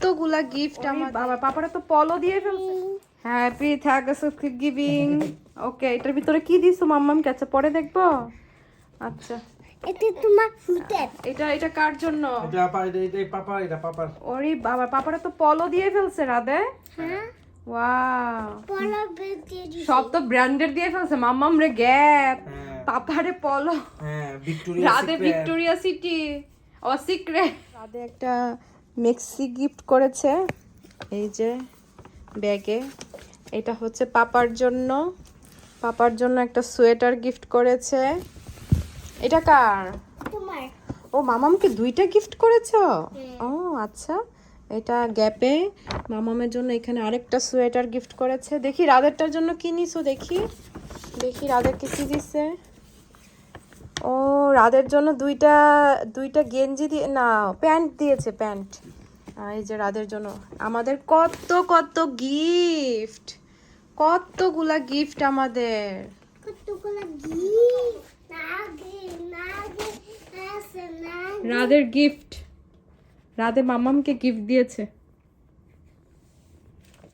কতগুলা গিফট আমার বাবা পাপারা তো পলো দিয়ে ফেলছে। Happy Thanksgiving. ওকে, এটার ভিতরে কি দিছো মাম্মাম কাছে পরে দেখবো। আচ্ছা, এটা তোমার ফুটের। এটা কার জন্য? এটা পাপার। ওরে বাবা পাপারা তো পলো দিয়ে ফেলছে রাধে। হ্যাঁ, ওয়াও, পলা বেঁধে দিছি। সব তো ব্র্যান্ডেড দিয়ে ফেলছে। মাম্মাম রে গ্যাপ, হ্যাঁ। পাপারে পলো, হ্যাঁ, Victoria Radhe secret. Victoria city ও সিক্রেট। রাধে একটা মেক্সি গিফট করেছে এই যে ব্যাগে। এটা হচ্ছে পাপার জন্য। পাপার জন্য একটা সোয়েটার গিফট করেছে। এটা কার? তোমার। ও মামামকে দুইটা গিফট করেছো? ও আচ্ছা, এটা গ্যাপে মামামের জন্য এখানে আরেকটা সোয়েটার গিফট করেছে। দেখি রাধেরটার জন্য কি নিছো, দেখি দেখি রাধেরকে কি দিছে। ও রাধের জন্য দুইটা গেঞ্জি দিয়ে না প্যান্ট দিয়েছে, প্যান্ট। এই যে রাধের জন্য আমাদের কত কত গিফট, কতগুলা গিফট আমাদের। কতগুলো গিফট। নাগে নাগে আছে নাগে। রাধের গিফট, রাধে মামামকে গিফট দিয়েছে।